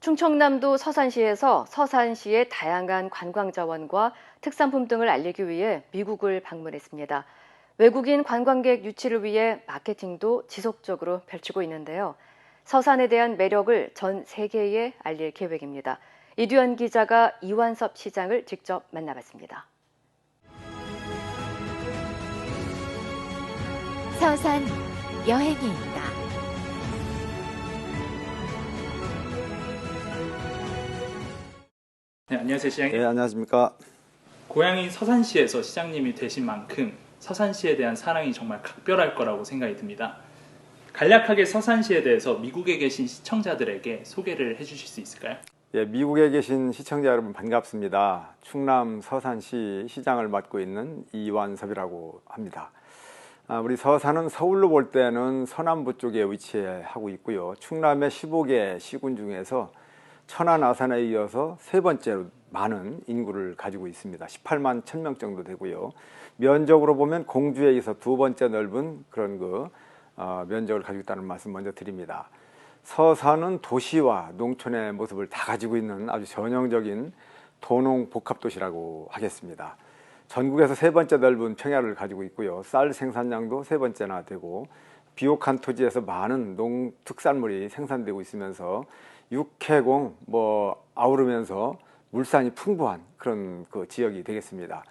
충청남도 서산시에서 서산시의 다양한 관광 자원과 특산품 등을 알리기 위해 미국을 방문했습니다. 외국인 관광객 유치를 위해 마케팅도 지속적으로 펼치고 있는데요. 서산에 대한 매력을 전 세계에 알릴 계획입니다. 이두현 기자가 이완섭 시장을 직접 만나봤습니다. 서산 여행에 있다. 네, 안녕하세요, 시장님. 네, 안녕하십니까. 고향이 서산시에서 시장님이 되신 만큼 서산시에 대한 사랑이 정말 각별할 거라고 생각이 듭니다. 간략하게 서산시에 대해서 미국에 계신 시청자들에게 소개를 해주실 수 있을까요? 예, 미국에 계신 시청자 여러분 반갑습니다. 충남 서산시 시장을 맡고 있는 이완섭이라고 합니다. 우리 서산은 서울로 볼 때는 서남부 쪽에 위치하고 있고요. 충남의 15개 시군 중에서 천안, 아산에 이어서 세 번째로 많은 인구를 가지고 있습니다. 18만 1000명 정도 되고요. 면적으로 보면 공주에 이어서 두 번째 넓은 그런 면적을 가지고 있다는 말씀 먼저 드립니다. 서산은 도시와 농촌의 모습을 다 가지고 있는 아주 전형적인 도농 복합도시라고 하겠습니다. 전국에서 세 번째 넓은 평야를 가지고 있고요. 쌀 생산량도 세 번째나 되고 비옥한 토지에서 많은 농특산물이 생산되고 있으면서 육해공 아우르면서 물산이 풍부한 그런 지역이 되겠습니다.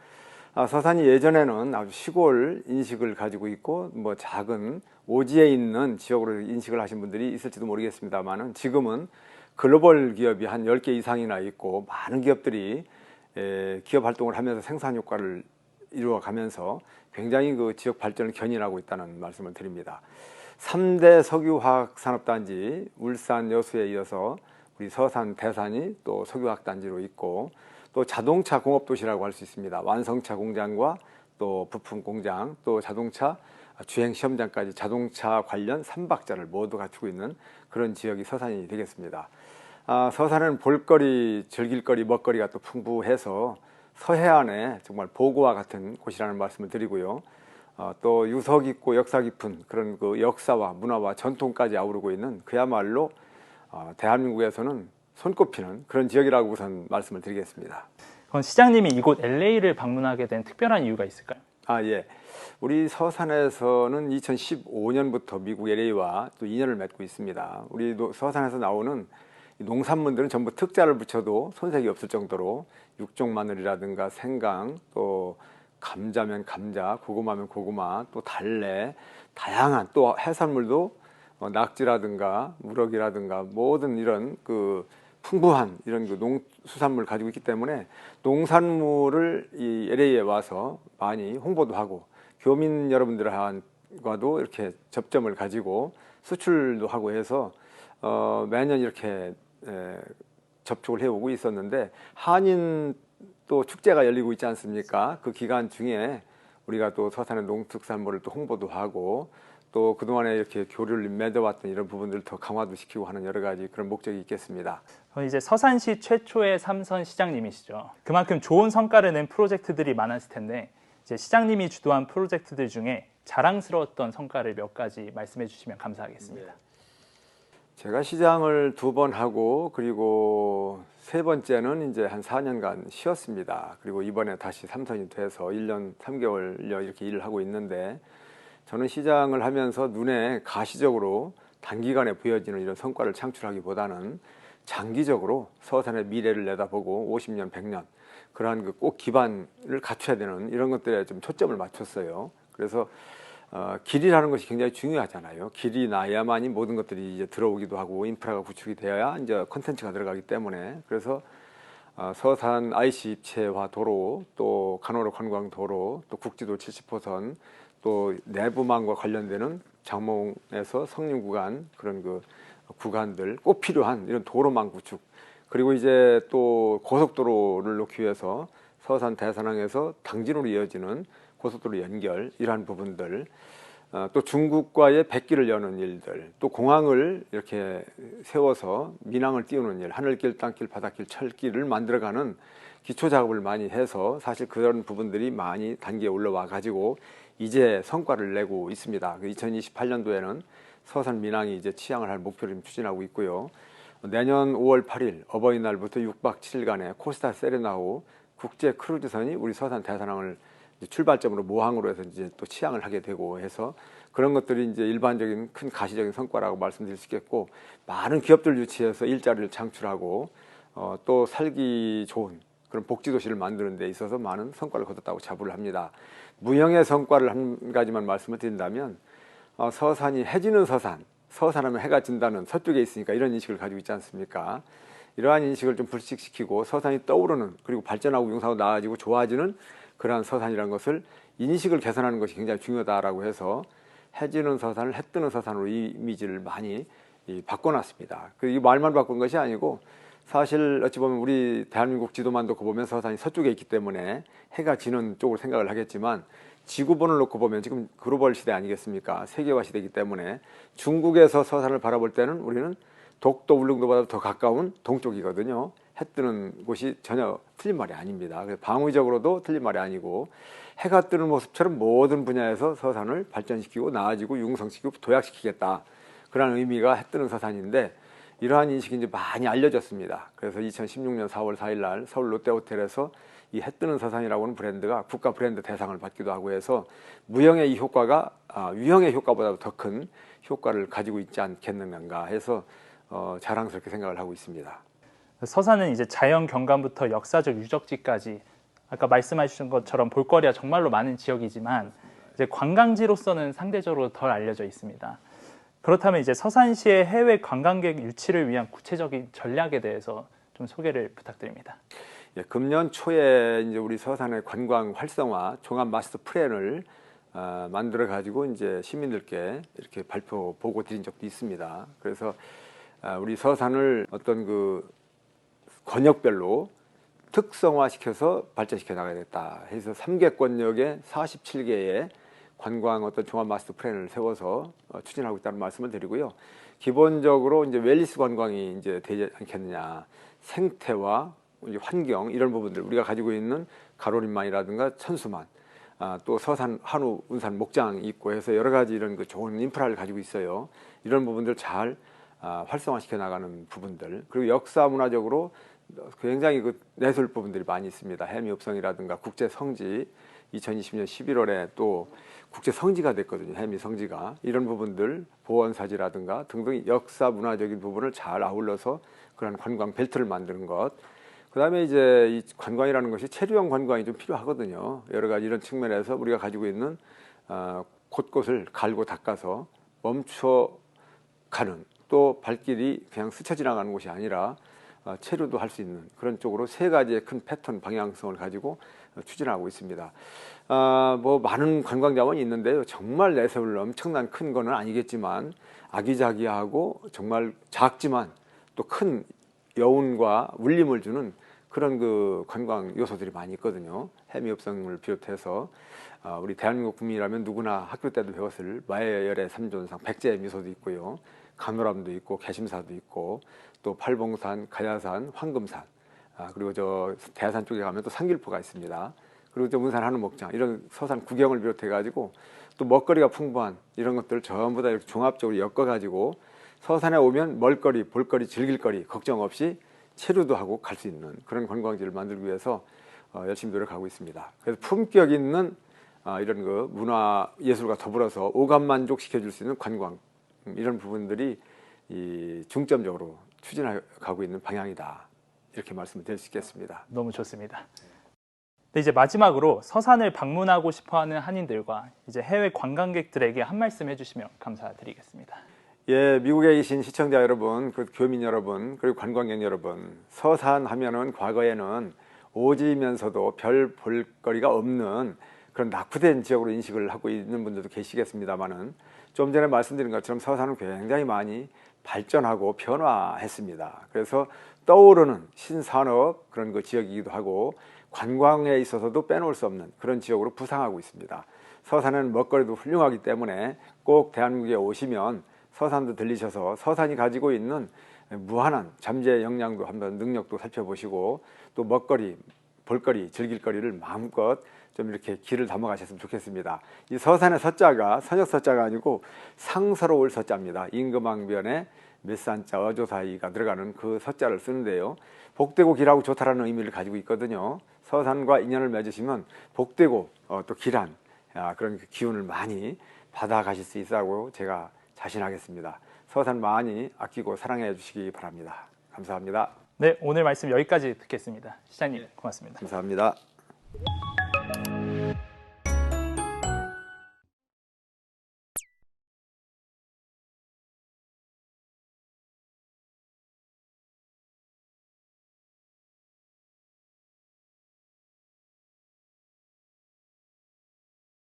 서산이 예전에는 아주 시골 인식을 가지고 있고 작은 오지에 있는 지역으로 인식을 하신 분들이 있을지도 모르겠습니다만은 지금은 글로벌 기업이 한 10개 이상이나 있고 많은 기업들이 기업 활동을 하면서 생산 효과를 이루어가면서 굉장히 그 지역 발전을 견인하고 있다는 말씀을 드립니다. 3대 석유화학산업단지 울산 여수에 이어서 우리 서산 대산이 또 석유화학단지로 있고 또 자동차 공업도시라고 할 수 있습니다. 완성차 공장과 또 부품 공장 또 자동차 주행 시험장까지 자동차 관련 3박자를 모두 갖추고 있는 그런 지역이 서산이 되겠습니다. 서산은 볼거리, 즐길거리, 먹거리가 또 풍부해서 서해안에 정말 보고와 같은 곳이라는 말씀을 드리고요. 또 유서 깊고 역사 깊은 그런 역사와 문화와 전통까지 아우르고 있는 그야말로 대한민국에서는 손꼽히는 그런 지역이라고 우선 말씀을 드리겠습니다. 그럼 시장님이 이곳 LA를 방문하게 된 특별한 이유가 있을까요? 예. 우리 서산에서는 2015년부터 미국 LA와 또 인연을 맺고 있습니다. 우리 서산에서 나오는 농산물들은 전부 특자를 붙여도 손색이 없을 정도로 육종 마늘이라든가 생강, 또 감자면 감자, 고구마면 고구마, 또 달래, 다양한 또 해산물도 낙지라든가 무럭이라든가 모든 이런 풍부한 이런 농수산물을 가지고 있기 때문에 농산물을 이 LA에 와서 많이 홍보도 하고 교민 여러분들과도 이렇게 접점을 가지고 수출도 하고 해서 매년 이렇게 접촉을 해오고 있었는데 한인 또 축제가 열리고 있지 않습니까? 그 기간 중에 우리가 또 서산의 농특산물을 또 홍보도 하고 또 그동안에 이렇게 교류를 맺어왔던 이런 부분들을 더 강화도 시키고 하는 여러 가지 그런 목적이 있겠습니다. 이제 서산시 최초의 삼선 시장님이시죠. 그만큼 좋은 성과를 낸 프로젝트들이 많았을 텐데 이제 시장님이 주도한 프로젝트들 중에 자랑스러웠던 성과를 몇 가지 말씀해 주시면 감사하겠습니다. 제가 시장을 2번 하고 그리고 세 번째는 이제 한 4년간 쉬었습니다. 그리고 이번에 다시 삼선이 돼서 1년 3개월여 이렇게 일을 하고 있는데 저는 시장을 하면서 눈에 가시적으로 단기간에 보여지는 이런 성과를 창출하기보다는 장기적으로 서산의 미래를 내다보고 50년, 100년 그러한 꼭 기반을 갖춰야 되는 이런 것들에 좀 초점을 맞췄어요. 그래서 길이라는 것이 굉장히 중요하잖아요. 길이 나야만이 모든 것들이 이제 들어오기도 하고 인프라가 구축이 되어야 이제 콘텐츠가 들어가기 때문에 그래서 서산 IC 입체화 도로, 또 간호로 관광 도로, 또 국지도 70호선, 또 내부망과 관련되는 장몽에서 성림 구간 그런 구간들 꼭 필요한 이런 도로망 구축 그리고 이제 또 고속도로를 놓기 위해서 서산 대산항에서 당진으로 이어지는 고속도로 연결 이러한 부분들 또 중국과의 백기를 여는 일들 또 공항을 이렇게 세워서 민항을 띄우는 일 하늘길, 땅길, 바닷길, 철길을 만들어가는 기초 작업을 많이 해서 사실 그런 부분들이 많이 단계에 올라와 가지고 이제 성과를 내고 있습니다. 2028년도에는 서산 민항이 이제 취항을 할 목표를 추진하고 있고요. 내년 5월 8일 어버이날부터 6박 7일간의 코스타 세레나호 국제 크루즈선이 우리 서산 대사항을 출발점으로 모항으로 해서 이제 또 취항을 하게 되고 해서 그런 것들이 이제 일반적인 큰 가시적인 성과라고 말씀드릴 수 있겠고, 많은 기업들 유치해서 일자리를 창출하고 또 살기 좋은 그런 복지 도시를 만드는 데 있어서 많은 성과를 거뒀다고 자부를 합니다. 무형의 성과를 한 가지만 말씀을 드린다면 서산이 해지는 서산, 서산하면 해가 진다는 서쪽에 있으니까 이런 인식을 가지고 있지 않습니까? 이러한 인식을 좀 불식시키고 서산이 떠오르는, 그리고 발전하고 융성하고 나아지고 좋아지는 그러한 서산이라는 것을 인식을 개선하는 것이 굉장히 중요하다라고 해서 해지는 서산을 해 뜨는 서산으로 이 이미지를 많이 바꿔놨습니다. 이 말만 바꾼 것이 아니고 사실 어찌 보면 우리 대한민국 지도만 놓고 보면 서산이 서쪽에 있기 때문에 해가 지는 쪽으로 생각을 하겠지만, 지구본을 놓고 보면 지금 글로벌 시대 아니겠습니까? 세계화 시대이기 때문에 중국에서 서산을 바라볼 때는 우리는 독도, 울릉도보다 더 가까운 동쪽이거든요. 해 뜨는 곳이 전혀 틀린 말이 아닙니다. 방위적으로도 틀린 말이 아니고, 해가 뜨는 모습처럼 모든 분야에서 서산을 발전시키고 나아지고 융성시키고 도약시키겠다, 그런 의미가 해 뜨는 서산인데, 이러한 인식이 이제 많이 알려졌습니다. 그래서 2016년 4월 4일 날 서울 롯데호텔에서 이 해 뜨는 서산이라고 하는 브랜드가 국가 브랜드 대상을 받기도 하고 해서 무형의 이 효과가 유형의 효과보다 더 큰 효과를 가지고 있지 않겠는가 해서 자랑스럽게 생각을 하고 있습니다. 서산은 이제 자연 경관부터 역사적 유적지까지 아까 말씀하신 것처럼 볼거리가 정말로 많은 지역이지만 이제 관광지로서는 상대적으로 덜 알려져 있습니다. 그렇다면 이제 서산시의 해외 관광객 유치를 위한 구체적인 전략에 대해서 좀 소개를 부탁드립니다. 예, 금년 초에 이제 우리 서산의 관광 활성화 종합 마스터 플랜을 만들어 가지고 이제 시민들께 이렇게 발표 보고 드린 적도 있습니다. 그래서 우리 서산을 어떤 그 권역별로 특성화시켜서 발전시켜 나가야겠다 해서 3개권역에 47개의 관광 어떤 종합 마스터 플랜을 세워서 추진하고 있다는 말씀을 드리고요. 기본적으로 이제 웰니스 관광이 이제 되지 않겠느냐, 생태와 환경 이런 부분들, 우리가 가지고 있는 가로림만이라든가 천수만, 또 서산 한우 운산 목장이 있고 해서 여러 가지 이런 그 좋은 인프라를 가지고 있어요. 이런 부분들 잘 활성화시켜 나가는 부분들, 그리고 역사 문화적으로 굉장히 그 내세울 부분들이 많이 있습니다. 해미읍성이라든가 국제 성지, 2020년 11월에 또 국제 성지가 됐거든요. 해미 성지가. 이런 부분들, 보원사지라든가 등등 역사 문화적인 부분을 잘 아울러서 그런 관광 벨트를 만드는 것. 그다음에 이제 이 관광이라는 것이 체류형 관광이 좀 필요하거든요. 여러 가지 이런 측면에서 우리가 가지고 있는 곳곳을 갈고 닦아서 멈춰 가는, 또 발길이 그냥 스쳐 지나가는 곳이 아니라 체류도 할 수 있는 그런 쪽으로 세 가지의 큰 패턴 방향성을 가지고 추진하고 있습니다. 뭐 많은 관광 자원이 있는데요. 정말 내세울 엄청난 큰 거는 아니겠지만 아기자기하고 정말 작지만 또 큰 여운과 울림을 주는 그런 그 관광 요소들이 많이 있거든요. 해미읍성을 비롯해서 우리 대한민국 국민이라면 누구나 학교 때도 배웠을 마야열의 삼존상, 백제의 미소도 있고요. 간호람도 있고 개심사도 있고 또 팔봉산, 가야산, 황금산, 그리고 저 대산 쪽에 가면 또 상길포가 있습니다. 그리고 저 운산 한우목장, 이런 서산 구경을 비롯해 가지고 또 먹거리가 풍부한 이런 것들을 전부 다 이렇게 종합적으로 엮어 가지고 서산에 오면 먹거리, 볼거리, 즐길거리 걱정 없이 체류도 하고 갈 수 있는 그런 관광지를 만들기 위해서 열심히 노력하고 있습니다. 그래서 품격 있는 이런 그 문화 예술과 더불어서 오감 만족시켜 줄 수 있는 관광, 이런 부분들이 중점적으로 추진하고 있는 방향이다, 이렇게 말씀을 드릴 수 있겠습니다. 너무 좋습니다. 네, 이제 마지막으로 서산을 방문하고 싶어하는 한인들과 이제 해외 관광객들에게 한 말씀 해주시면 감사드리겠습니다. 예, 미국에 계신 시청자 여러분, 그리고 교민 여러분, 그리고 관광객 여러분, 서산 하면은 과거에는 오지면서도 별 볼거리가 없는 그런 낙후된 지역으로 인식을 하고 있는 분들도 계시겠습니다만은, 좀 전에 말씀드린 것처럼 서산은 굉장히 많이 발전하고 변화했습니다. 그래서 떠오르는 신산업 그런 그 지역이기도 하고 관광에 있어서도 빼놓을 수 없는 그런 지역으로 부상하고 있습니다. 서산은 먹거리도 훌륭하기 때문에 꼭 대한민국에 오시면 서산도 들리셔서 서산이 가지고 있는 무한한 잠재 역량도 한번 능력도 살펴보시고 또 먹거리, 볼거리, 즐길거리를 마음껏 좀 이렇게 길을 담아가셨으면 좋겠습니다. 이 서산의 서자가 선역 서자가 아니고 상서로울 서자입니다. 임금왕변의 몇산자 어조 사이가 들어가는 그 서자를 쓰는데요. 복되고 길하고 좋다라는 의미를 가지고 있거든요. 서산과 인연을 맺으시면 복되고 또 길한 그런 기운을 많이 받아 가실 수 있다고 제가 자신하겠습니다. 서산 많이 아끼고 사랑해 주시기 바랍니다. 감사합니다. 네, 오늘 말씀 여기까지 듣겠습니다. 시장님 고맙습니다. 감사합니다.